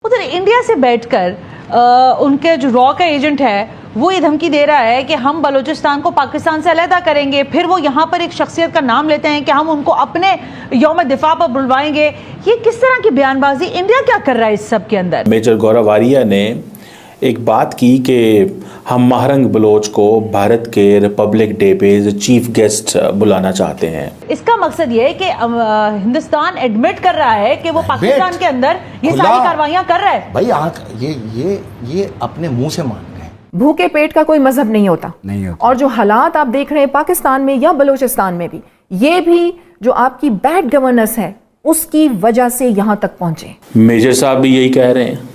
उधर इंडिया से बैठकर उनके जो रॉ का एजेंट है वो ये धमकी दे रहा है कि हम बलूचिस्तान को पाकिस्तान से अलहदा करेंगे। फिर वो यहाँ पर एक शख्सियत का नाम लेते हैं कि हम उनको अपने यौम दिफा पर बुलवाएंगे। ये किस तरह की बयानबाजी, इंडिया क्या कर रहा है इस सब के अंदर? मेजर गौरव आर्या ने एक बात की कि हम महरंग बलोच को भारत के रिपब्लिक डे पे चीफ गेस्ट बुलाना चाहते हैं। इसका मकसद ये है कि हिंदुस्तान एडमिट कर रहा है कि वो पाकिस्तान के अंदर ये सारी कार्रवाइयां कर रहा है। भाई ये अपने मुंह से मान रहे हैं। भूखे पेट का कोई मजहब नहीं होता। और जो हालात आप देख रहे हैं पाकिस्तान में या बलूचिस्तान में भी, ये भी जो आपकी बैड गवर्नेंस है उसकी वजह से यहां तक पहुंचे। मेजर साहब भी यही कह रहे हैं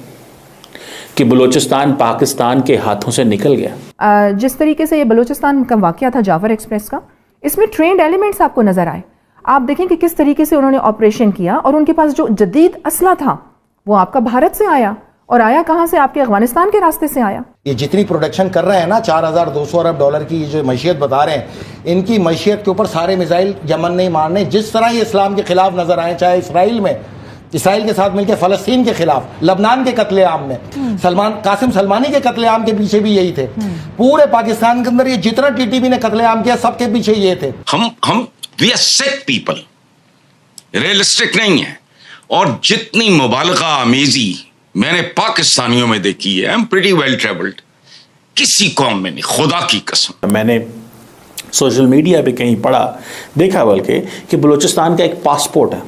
कि बलूचिस्तान पाकिस्तान के हाथों से निकल गया। जिस तरीके से ये बलूचिस्तान का वाकया था जाफर एक्सप्रेस का, इसमें ट्रेंड एलिमेंट्स आपको नजर आए। आप देखें कि किस तरीके से उन्होंने ऑपरेशन किया और उनके पास जो जदीद असला था वो आपका भारत से आया, और आया कहां से? आपके अफगानिस्तान के रास्ते से आया। ये जितनी प्रोडक्शन कर रहे हैं ना, 4200 अरब डॉलर की जो मैशियत बता रहे हैं, इनकी मैशियत के ऊपर सारे मिसाइल यमन नहीं मारने। जिस तरह ये इस्लाम के खिलाफ नजर आए, चाहे इसराइल के साथ मिलकर फलस्तीन के खिलाफ, लबनान के कत्लेआम में कासिम सलमानी के कत्लेआम के पीछे भी यही थे। पूरे पाकिस्तान के अंदर ये जितना टीटीपी ने कत्लेआम किया, सबके पीछे ये थे। हम we are sick people, realistic नहीं है। और जितनी मुबालगा आमेजी मैंने पाकिस्तानियों में देखी है, I am pretty well travelled, किसी कौम में नहीं, खुदा की कसम। मैंने सोशल मीडिया पे कहीं पढ़ा, देखा बल्कि कि बलूचिस्तान का एक पासपोर्ट है।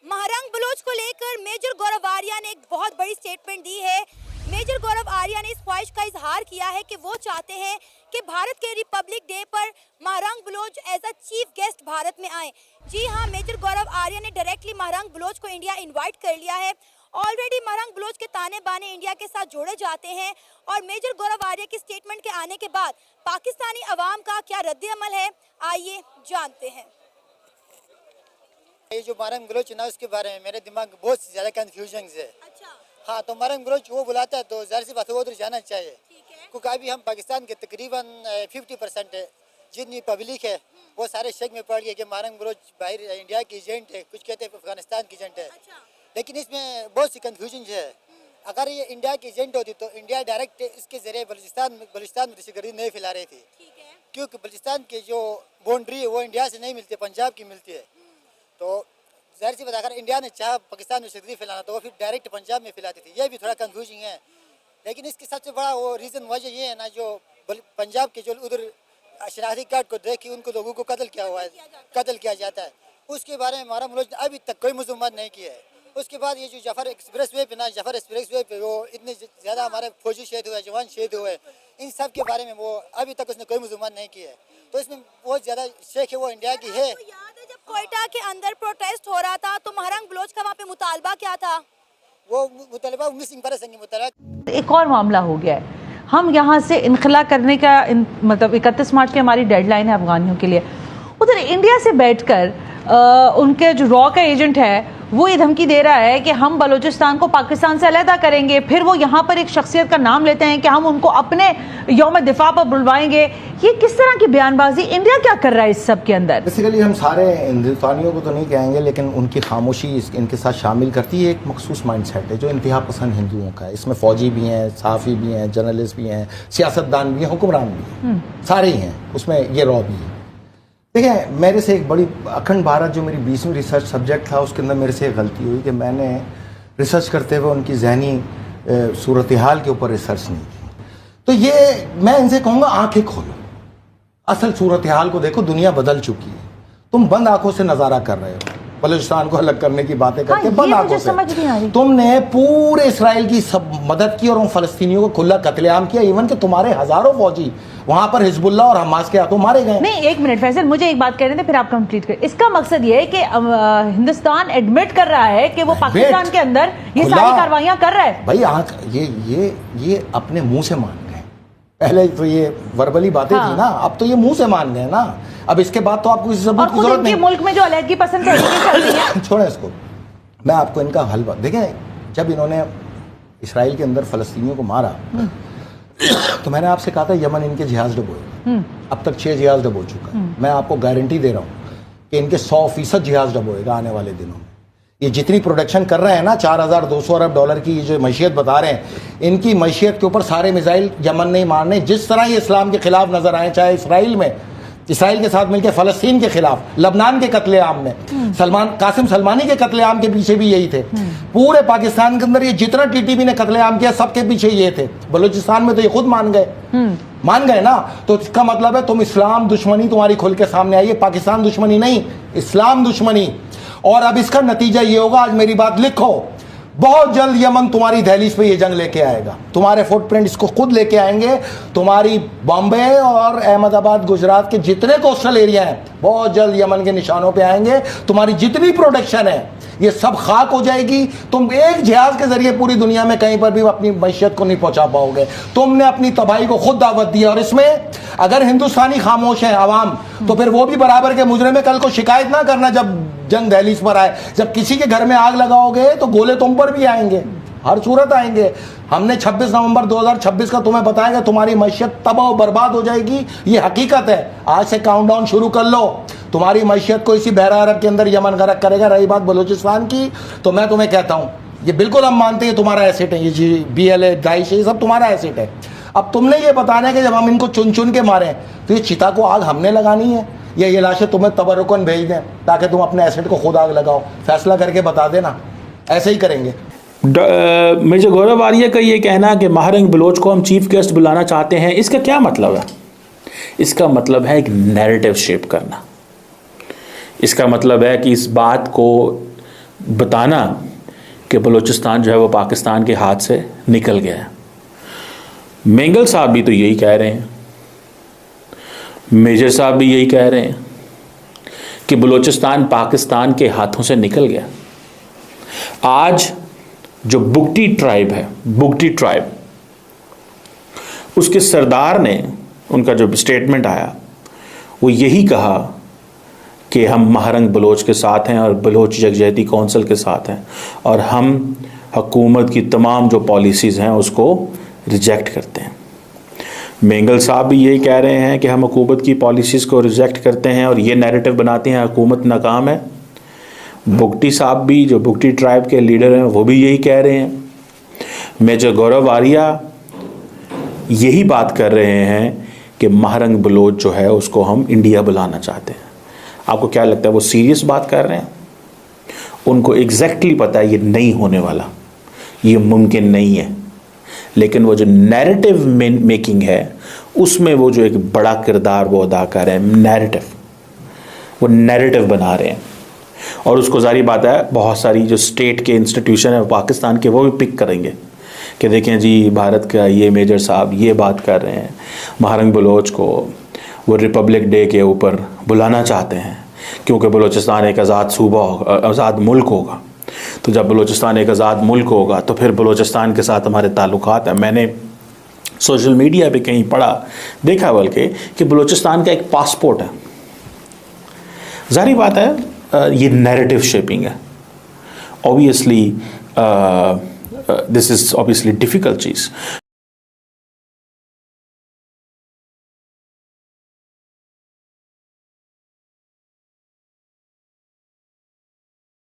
महरंग बलोच को लेकर मेजर गौरव आर्या ने एक बहुत बड़ी स्टेटमेंट दी है। मेजर गौरव आर्या ने इस ख्वाहिश का इजहार किया है कि वो चाहते हैं कि भारत के रिपब्लिक डे पर Mahrang Baloch as a chief guest Bharat में आए। जी हाँ, मेजर गौरव आर्या ने डायरेक्टली महरंग बलोच को इंडिया इनवाइट कर लिया है। ऑलरेडी महरंग बलोच के ताने बाने इंडिया के साथ जोड़े जाते हैं, और मेजर गौरव आर्या की स्टेटमेंट के आने के बाद पाकिस्तानी अवाम का क्या रद्द अमल है, आइए जानते हैं। ये जो महरंग बलोच ना, उसके बारे में मेरे दिमाग में बहुत ज़्यादा कंफ्यूजन है। अच्छा। हाँ, तो महरंग बलोच वो बुलाता है तो ज़ाहिर सी बात है वो उधर जाना चाहिए, क्योंकि अभी हम पाकिस्तान के तकरीबन 50% जितनी पब्लिक है वो सारे शक में पड़ गए कि महरंग बलोच बाहर इंडिया की एजेंट है, कुछ कहते हैं अफगानिस्तान की एजेंट है। अच्छा। लेकिन इसमें बहुत सी कंफ्यूजन है। अगर ये इंडिया की एजेंट होती तो इंडिया डायरेक्ट इसके जरिए बलूचिस्तान में दहशतगर्दी नहीं फैला रही थी, क्योंकि बलूचिस्तान की जो बाउंड्री है वो इंडिया से नहीं मिलती, पंजाब की मिलती है। तो जाहिर सी बात, अगर इंडिया ने चाहा पाकिस्तान में दहशतगर्दी फैलाना तो वो फिर डायरेक्ट पंजाब में फैलाती थी। ये भी थोड़ा कंफ्यूजिंग है। लेकिन इसकी सबसे बड़ा वो रीज़न वजह ये है ना, जो पंजाब के जो उधर शनाख्ती कार्ड को देख के उनको लोगों को कत्ल किया जाता है, उसके बारे में हमारा मुल्क ने अभी तक कोई मजम्मत नहीं किया है। उसके बाद ये जो जाफर एक्सप्रेस वे पे ना, जाफर एक्सप्रेस वे पे वो इतने ज़्यादा हमारे फौजी शहीद हुए, जवान शहीद हुए, इन सब के बारे में वो अभी तक उसने कोई मजम्मत नहीं किया है। तो इसमें बहुत ज़्यादा शेख है वो इंडिया की है। तो याद है जब क्वेटा के अंदर प्रोटेस्ट हो रहा था तो महरंग बलोच का वहाँ पे मुतालबा क्या था? वो मुतालबा मिसिंग पर्सन की मुतालबा। एक और मामला हो गया है, हम यहाँ से इनखला करने का मतलब 31 मार्च की हमारी डेडलाइन है अफगानियों के लिए। उधर इंडिया से बैठकर उनके जो रॉ का एजेंट है वो ये धमकी दे रहा है कि हम बलूचिस्तान को पाकिस्तान से अलहदा करेंगे। फिर वो यहाँ पर एक शख्सियत का नाम लेते हैं कि हम उनको अपने यौम दिफा पर बुलवाएंगे। ये किस तरह की बयानबाजी, इंडिया क्या कर रहा है इस सब के अंदर? बेसिकली हम सारे हिंदुस्तानियों को तो नहीं कहेंगे, लेकिन उनकी खामोशी इनके साथ शामिल करती है एक मखसूस माइंडसेट है जो इंतहा पसंद हिंदुओं का है। इसमें फ़ौजी भी हैं, सहाफ़ी भी हैं, जर्नलिस्ट भी हैं, सियासतदान भी हैं, हुक्मरान भी हैं, सारे ही हैं, उसमें ये रॉ भी है। देखिए, मेरे से एक बड़ी अखंड भारत जो मेरी 20वीं रिसर्च सब्जेक्ट था, उसके अंदर मेरे से एक गलती हुई कि मैंने रिसर्च करते हुए उनकी जहनी सूरत हाल के ऊपर रिसर्च नहीं की। तो ये मैं इनसे कहूँगा, आंखें खोलो, असल सूरत हाल को देखो। दुनिया बदल चुकी है। तुम बंद आंखों से नज़ारा कर रहे हो, बलूचिस्तान को अलग करने की बातें करके बंद आंखों से। तुमने पूरे इसराइल की सब मदद की और उन फलस्तीनियों को खुला कत्लेआम किया। इवन कि तुम्हारे हजारों फौजी वहां पर हिजबुल्लाह और हमास के हाथों मारे गए। नहीं, एक मिनट फैसल, मुझे एक बात कह रहे थे, फिर आप कंप्लीट करें। इसका मकसद ये है कि हिंदुस्तान एडमिट कर रहा है कि वो पाकिस्तान के अंदर ये सारी कार्रवाइयां कर रहा है। भाई ये अपने मुंह से मान गए। पहले तो ये वर्बली बातें थी ना, अब तो ये मुंह से मान गए ना। अब इसके बाद तो आपको किसी सबूत की जरूरत नहीं। मुल्क में जो अलहदगी पसंद चल रही है, छोड़े इसको। मैं आपको इनका हल देखें, जब इन्होंने इसराइल के अंदर फलस्तीनियों को मारा तो मैंने आपसे कहा था यमन इनके जहाज डबोए। अब तक 6 जहाज डबो चुका है। मैं आपको गारंटी दे रहा हूँ कि इनके 100% जहाज डबोएगा आने वाले दिनों में। ये जितनी प्रोडक्शन कर रहे हैं ना 4200 अरब डॉलर की, ये जो मैशियत बता रहे हैं, इनकी मैशियत के ऊपर सारे मिसाइल यमन नहीं मारने। जिस तरह ये इस्लाम के खिलाफ नजर आए, चाहे इसराइल के साथ मिलकर फ़लस्तीन के खिलाफ, लबनान के कत्लेआम में, कासिम सलमानी के कत्लेआम के पीछे भी यही थे। पूरे पाकिस्तान के अंदर ये जितना टीटीपी ने कत्लेआम किया, सबके पीछे ये थे। बलूचिस्तान में तो ये खुद मान गए ना। तो इसका मतलब है तुम इस्लाम दुश्मनी तुम्हारी खुल के सामने आई है, पाकिस्तान दुश्मनी नहीं, इस्लाम दुश्मनी। और अब इसका नतीजा ये होगा, आज मेरी बात लिखो, बहुत जल्द यमन तुम्हारी दहलीज पे ये जंग लेके आएगा। तुम्हारे फुटप्रिंट इसको खुद लेके आएंगे। तुम्हारी बॉम्बे और अहमदाबाद, गुजरात के जितने कोस्टल एरिया हैं, बहुत जल्द यमन के निशानों पे आएंगे। तुम्हारी जितनी प्रोडक्शन है ये सब खाक हो जाएगी। तुम एक जहाज के जरिए पूरी दुनिया में कहीं पर भी अपनी मैशियत को नहीं पहुंचा पाओगे। तुमने अपनी तबाही को खुद दावत दी। और इसमें अगर हिंदुस्तानी खामोश है आवाम, तो फिर वो भी बराबर के मुजरिम है। कल को शिकायत ना करना जब जंग दहलीज पर आए। जब किसी के घर में आग लगाओगे तो गोले तुम पर भी आएंगे, हर सूरत आएंगे। हमने 26 नवंबर 2026 का तुम्हें बताया, तुम्हारी मैशियत तबाह और बर्बाद हो जाएगी। ये हकीकत है। आज से काउंटडाउन शुरू कर लो। तुम्हारी मैशियत को इसी बहरा अरब के अंदर यमन गर्क करेगा। रही बात बलूचिस्तान की, तो मैं तुम्हें कहता हूँ, ये बिल्कुल हम मानते हैं तुम्हारा एसेट है, ये BLA, दाइश, ये सब तुम्हारा एसेट है। अब तुमने ये बताना है कि जब हम इनको चुन चुन के मारें तो ये चिता को आग हमने लगानी है, या ये लाशें तुम्हें तबरुकन भेज दें ताकि तुम अपने एसेट को खुद आग लगाओ। फैसला करके बता देना, ऐसे ही करेंगे। मेजर गौरव आर्या का ये कहना कि महारंग बलोच को हम चीफ गेस्ट बुलाना चाहते हैं, इसका क्या मतलब है? इसका मतलब है एक नैरेटिव शेप करना। इसका मतलब है कि इस बात को बताना कि बलूचिस्तान जो है वो पाकिस्तान के हाथ से निकल गया है। मेंगल साहब भी तो यही कह रहे हैं, मेजर साहब भी यही कह रहे हैं कि बलूचिस्तान पाकिस्तान के हाथों से निकल गया। आज जो बुगटी ट्राइब है, बुगटी ट्राइब, उसके सरदार ने, उनका जो स्टेटमेंट आया वो यही कहा कि हम महारंग बलोच के साथ हैं और बलोच यकजहती कौंसिल के साथ हैं, और हम हुकूमत की तमाम जो पॉलिसीज़ हैं उसको रिजेक्ट करते हैं। मेंगल साहब भी यही कह रहे हैं कि हम हुकूमत की पॉलिसीज़ को रिजेक्ट करते हैं और ये नैरेटिव बनाते हैं हुकूमत नाकाम है। बुगटी साहब भी, जो बुगटी ट्राइब के लीडर हैं, वो भी यही कह रहे हैं। मेजर गौरव आर्या यही बात कर रहे हैं कि महारंग बलोच जो है उसको हम इंडिया बुलाना चाहते हैं। आपको क्या लगता है वो सीरियस बात कर रहे हैं? उनको एग्जैक्टली पता है ये नहीं होने वाला, ये मुमकिन नहीं है, लेकिन वो जो नैरेटिव मेकिंग है उसमें वो जो एक बड़ा किरदार वो अदा कर रहे हैं। नैरेटिव, वो नैरेटिव बना रहे हैं, और उसको जारी बात है बहुत सारी जो स्टेट के इंस्टीट्यूशन है पाकिस्तान के, वो भी पिक करेंगे कि देखें जी भारत का ये मेजर साहब ये बात कर रहे हैं, महारंग बलोच को वो रिपब्लिक डे के ऊपर बुलाना चाहते हैं क्योंकि बलूचिस्तान एक आज़ाद सूबा होगा, आज़ाद मुल्क होगा। तो जब बलूचिस्तान एक आज़ाद मुल्क होगा तो फिर बलूचिस्तान के साथ हमारे ताल्लुकात हैं। मैंने सोशल मीडिया पे कहीं पढ़ा, देखा बल्कि, कि बलूचिस्तान का एक पासपोर्ट है। जारी बात है ये नैरेटिव शेपिंग है। Obviously this is obviously difficult cheese.